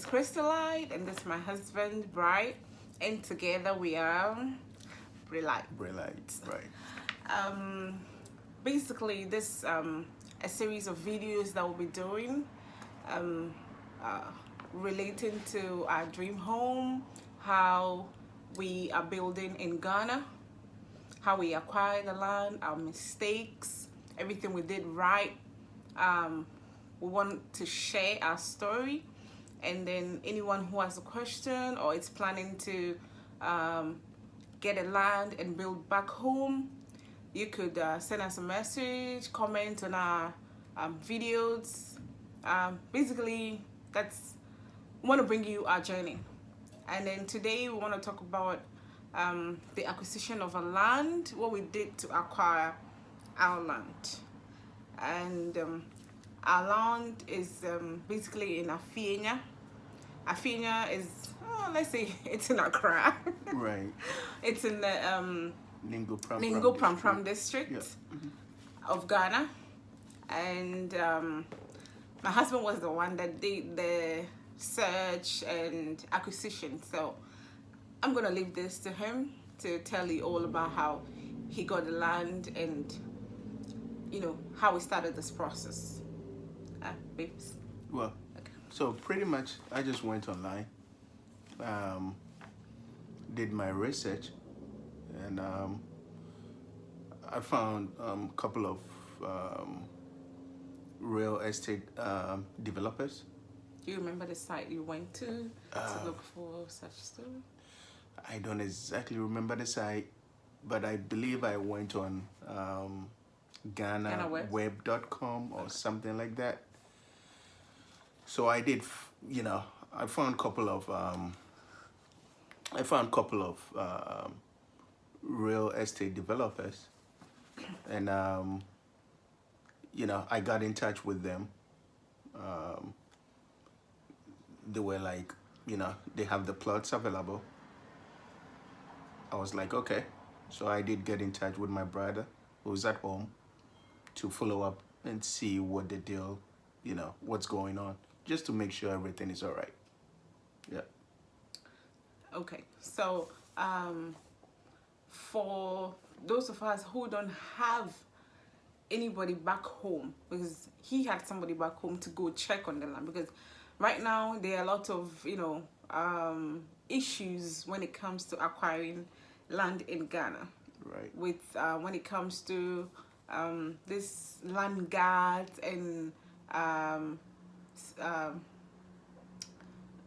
Crystalite, and this is my husband, Bright, and together we are Brillight. Right. Basically, this a series of videos that we'll be doing relating to our dream home, how we are building in Ghana, how we acquired the land, our mistakes, everything we did right. We want to share our story, and then anyone who has a question or is planning to get a land and build back home, you could send us a message, comment on our videos. Basically, we want to bring you our journey. And then today we want to talk about the acquisition of a land, what we did to acquire our land. And our land is basically in Afienya. Afienya is, let's say it's in Accra. Right. It's in the Ningo prampram district of Ghana. And my husband was the one that did the search and acquisition. So I'm going to leave this to him to tell you all about how he got the land and, how we started this process. Babes. Well, Okay. so pretty much I just went online, did my research, and I found a couple of real estate developers. Do you remember the site you went to look for such stuff? I don't exactly remember the site, but I believe I went on GhanaWeb.com or something like that. So I did, I found a couple of real estate developers, and I got in touch with them. They were like, they have the plots available. I was like, okay. So I did get in touch with my brother who was at home to follow up and see what the deal, what's going on, just to make sure everything is all right. Yeah. Okay, so for those of us who don't have anybody back home, because he had somebody back home to go check on the land, because right now there are a lot of issues when it comes to acquiring land in Ghana. Right. With when it comes to this land guards and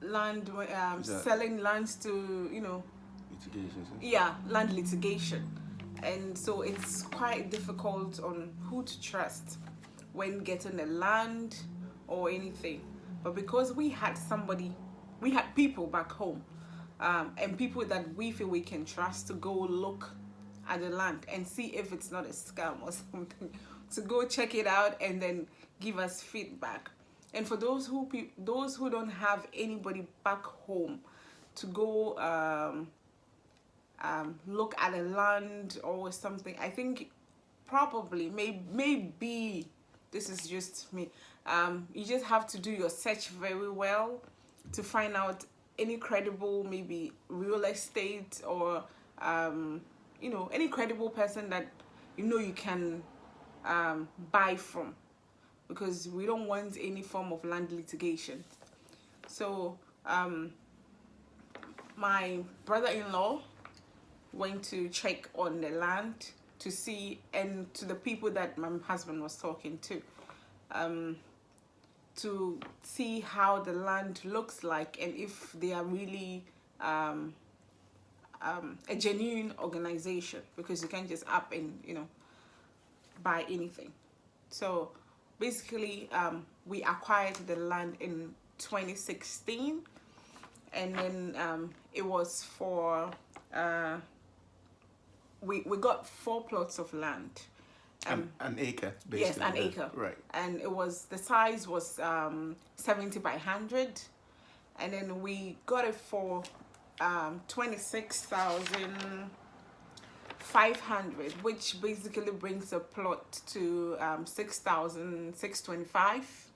land selling lands to litigation. Land litigation, and so it's quite difficult on who to trust when getting the land or anything. But because we had people back home, and people that we feel we can trust to go look at the land and see if it's not a scam or something, to go check it out and then give us feedback. And for those who don't have anybody back home to go look at a land or something, I think probably maybe this is just me. You just have to do your search very well to find out any credible, maybe real estate or any credible person that you can buy from, because we don't want any form of land litigation. So my brother-in-law went to check on the land to see, and to the people that my husband was talking to see how the land looks like, and if they are really a genuine organization, because you can't just up and buy anything. So basically we acquired the land in 2016, and then it was for we got 4 plots of land. An acre, basically. Yes, an acre. Right. And the size was 70 by 100, and then we got it for 26,500, which basically brings a plot to 6,625.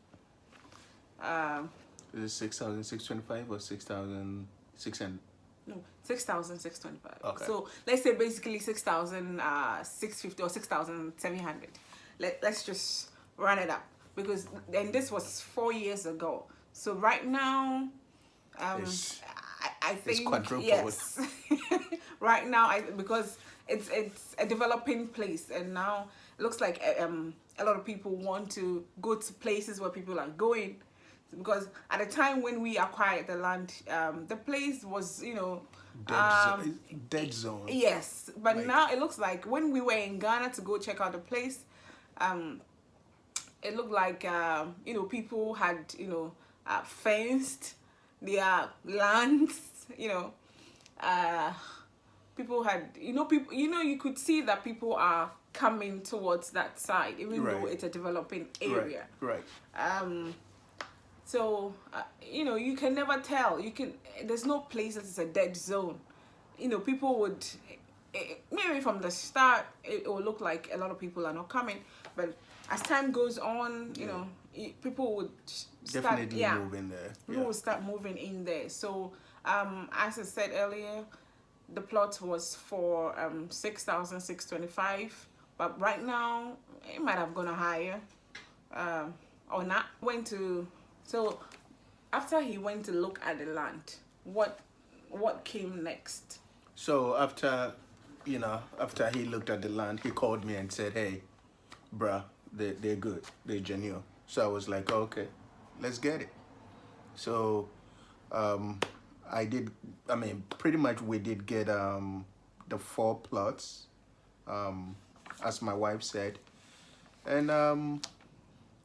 Is it 6,625 or 6,600? No, 6,625. Okay. So let's say basically 6,650 or 6,700. Let's just run it up, because then this was 4 years ago. So right now, It's I think quadrupled. yes. Right now, because it's a developing place, and now it looks like a lot of people want to go to places where people are going, because at the time when we acquired the land, the place was, you know, dead zone. yes, but Like- now it looks like when we were in Ghana to go check out the place, it looked like you know, people had, you know, fenced their lands, you know, people had, you know, people, you know, you could see that people are coming towards that side, even though Right. it's a developing area. Right. So you know, you can never tell. There's no place that is a dead zone. You know, people would maybe from the start it will look like a lot of people are not coming, but as time goes on, you know, people would start, Definitely move in there. people will start moving in there. So as I said earlier, the plot was for 6,625, but right now it might have gone higher, or not. So after he went to look at the land, what came next? So after he looked at the land, he called me and said, "Hey, bruh, they're good, they're genuine." So I was like, "Okay, let's get it." So pretty much we did get the 4 plots, as my wife said, and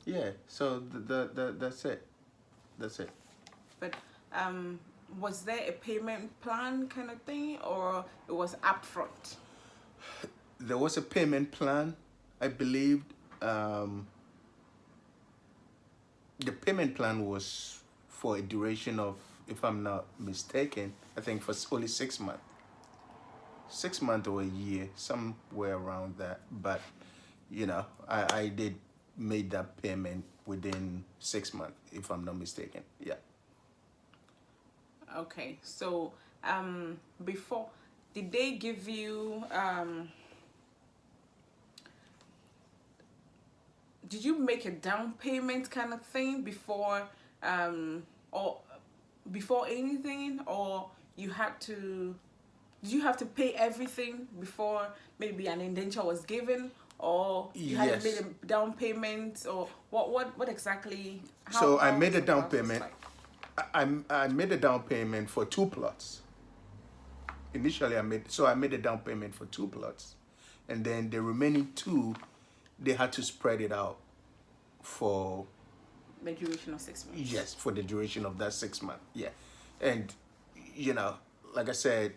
yeah. So that's it. That's it. But was there a payment plan kind of thing, or it was upfront? There was a payment plan, I believe. The payment plan was for a duration of, if I'm not mistaken, I think for only 6 months. 6 months or a year, somewhere around that. But, you know, I did make that payment within 6 months, if I'm not mistaken. Yeah. Okay, so before, did they give you did you make a down payment kind of thing before or before anything, or did you have to pay everything before maybe an indenture was given, or you had Yes. made a down payment, or what exactly? So I made was a the down process payment. like? I made a down payment for 2 plots. Initially, I made a down payment for 2 plots, and then the remaining 2, they had to spread it out for, The duration of 6 months. yes, for the duration of that 6 months. Yeah, and you know, like I said,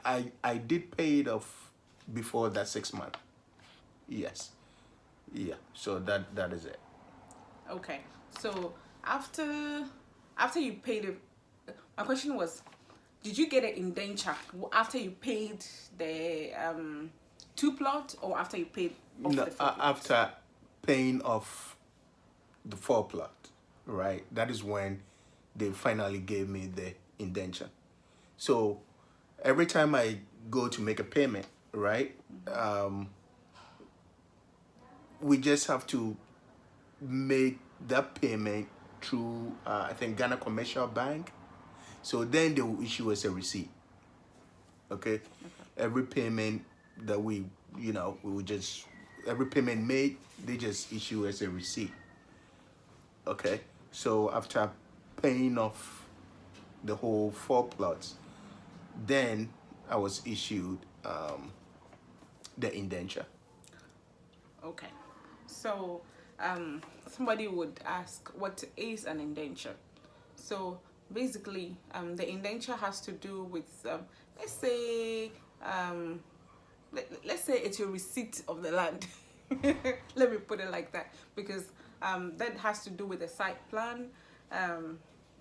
I did pay it off before that 6 month. Yes, yeah. So that is it. Okay, so after you paid it, my question was, did you get an indenture after you paid the 2 plot, or after you paid off No, the 4 plot? after paying off the 4 plot, right? That is when they finally gave me the indenture. So every time I go to make a payment, right? We just have to make that payment through, I think, Ghana Commercial Bank. So then they will issue us a receipt. Okay? Every payment that we will just, every payment made, they just issue us a receipt. Okay? So after paying off the whole 4 plots, then I was issued the indenture. Okay, so somebody would ask, what is an indenture? So basically, the indenture has to do with, let's say it's your receipt of the land. Let me put it like that, because that has to do with the site plan.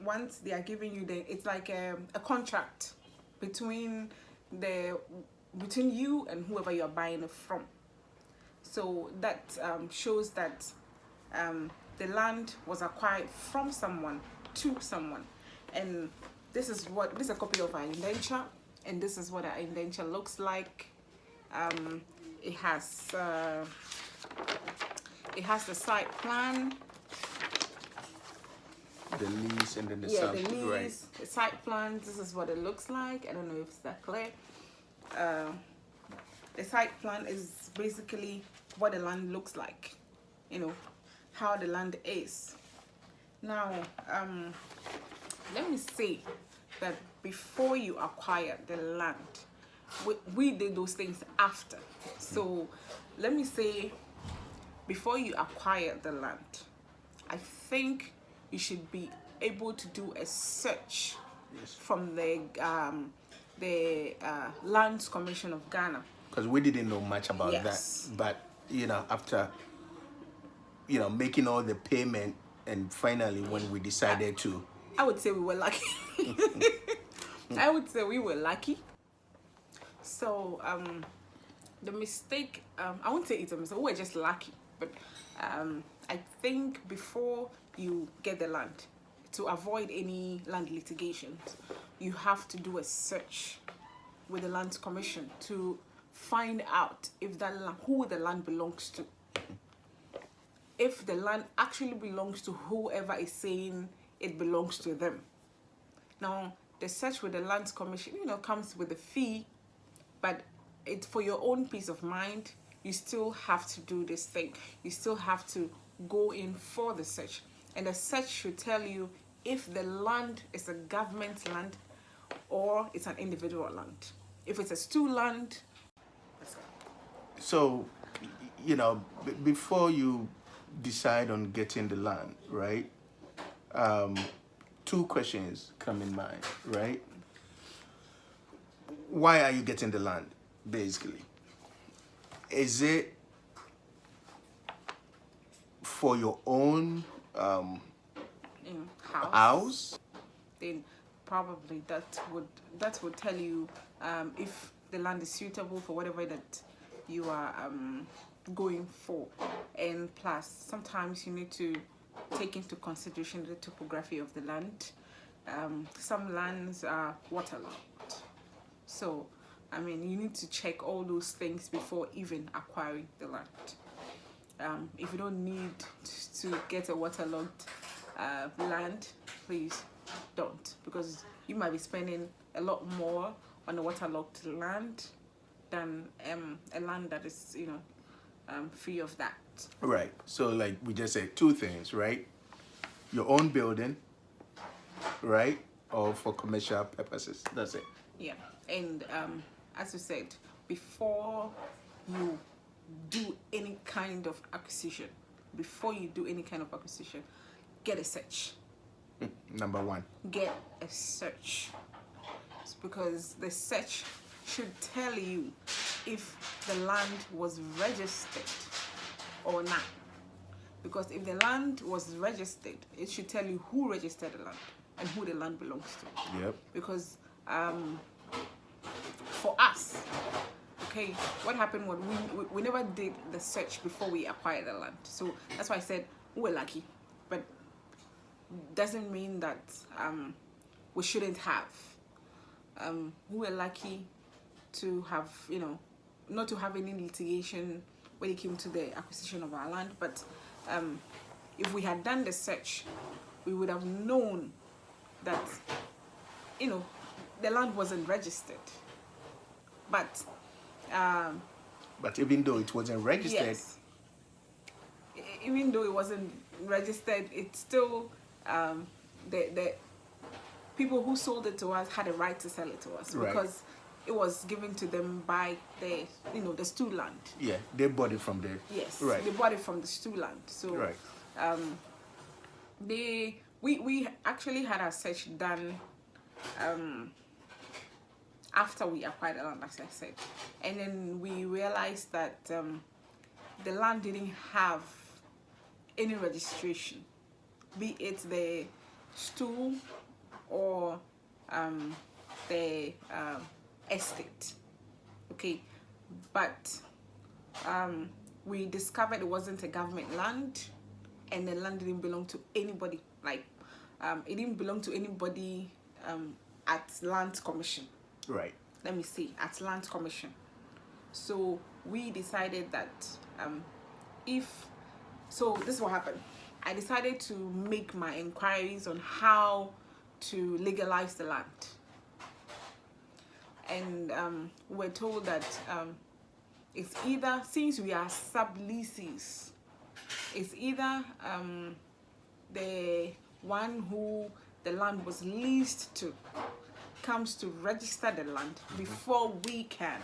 Once they are giving you it's like a contract between you and whoever you are buying it from. So that shows that the land was acquired from someone to someone. And this is a copy of our indenture, and this is what our indenture looks like. It has the site plan, the lease, and then the the sample, right? lease, the site plan. This is what it looks like. I don't know if it's that clear. The site plan is basically what the land looks like, how the land is. Now, let me say that before you acquire the land, we did those things after. So let me say, before you acquire the land, I think you should be able to do a search from the Lands Commission of Ghana. Because we didn't know much about that, but after making all the payment, and finally when we decided to, I would say we were lucky. I would say we were lucky. So the mistake, I wouldn't say it's a mistake, we were just lucky, but I think before you get the land, to avoid any land litigations, you have to do a search with the Lands Commission to find out if who the land belongs to. If the land actually belongs to whoever is saying it belongs to them. Now, the search with the Lands Commission, comes with a fee, but it's for your own peace of mind. You still have to do this thing. You still have to go in for the search. And the search should tell you if the land is a government land or it's an individual land. If it's a stew land. So, before you decide on getting the land, right? Two questions come in mind, right? Why are you getting the land, basically? Is it for your own house? Then probably that would tell you if the land is suitable for whatever that you are going for. And plus, sometimes you need to take into consideration the topography of the land. Some lands are waterlogged, so you need to check all those things before even acquiring the land. If you don't need to get a waterlogged land, please don't, because you might be spending a lot more on a waterlogged land than a land that is free of that. Right. So like we just said, two things, right? Your own building, right? Or for commercial purposes. That's it. Yeah. And as you said, before you do any kind of acquisition, get a search. Number one. Get a search. It's because the search should tell you if the land was registered or not. Because if the land was registered, it should tell you who registered the land and who the land belongs to. Yep. Because for us, okay, what happened when we never did the search before we acquired the land. So that's why I said we were lucky, but doesn't mean that we shouldn't have. We were lucky to have, not to have any litigation when it came to the acquisition of our land, but if we had done the search, we would have known that, the land wasn't registered. But even though it wasn't registered, yes, even though it wasn't registered, it's still the people who sold it to us had a right to sell it to us, right, because it was given to them by the the stew land. Yeah, they bought it from there. Yes, right. They bought it from the stew land. So right. We actually had our search done after we acquired the land, as I said, and then we realized that the land didn't have any registration, be it the stew or the estate. Okay, but we discovered it wasn't a government land, and the land didn't belong to anybody. Like it didn't belong to anybody at Land Commission. Right. Let me see, at Land Commission. So we decided that so this is what happened. I decided to make my inquiries on how to legalize the land. And we're told that it's either, since we are sub-leases, it's either the one who the land was leased to comes to register the land before we can,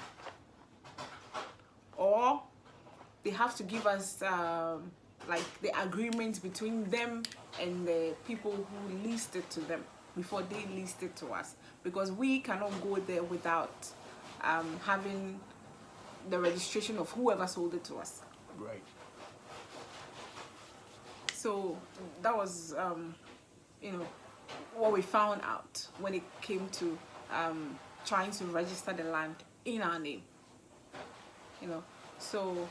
or they have to give us like the agreement between them and the people who leased it to them before they leased it to us, because we cannot go there without having the registration of whoever sold it to us. Right. So that was what we found out when it came to trying to register the land in our name. So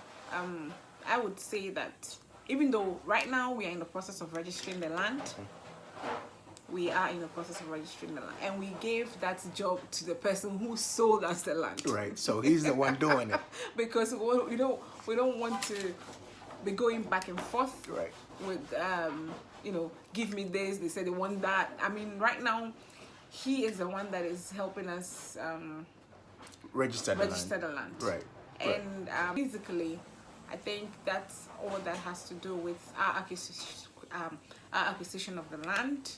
I would say that even though right now we are in the process of registering the land, and we gave that job to the person who sold us the land. Right. So he's the one doing it. Because we don't want to be going back and forth. Right. With give me this, they said they want that. I mean, right now he is the one that is helping us register the land. Right. And basically, I think that's all that has to do with our acquisition of the land.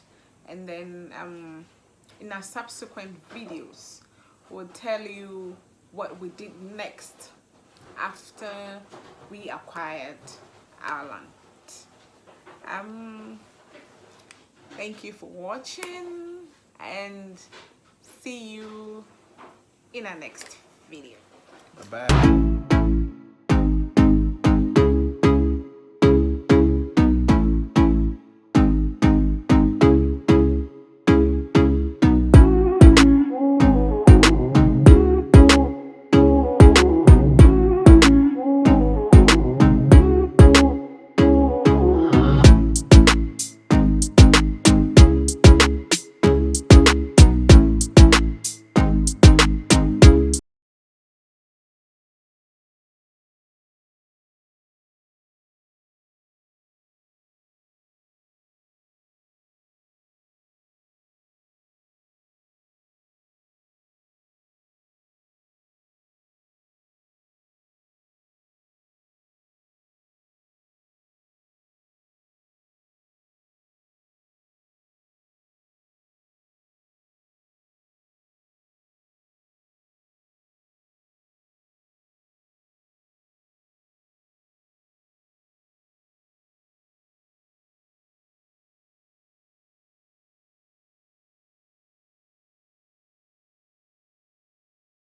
And then in our subsequent videos, we'll tell you what we did next after we acquired our land. Thank you for watching, and see you in our next video. Bye-bye.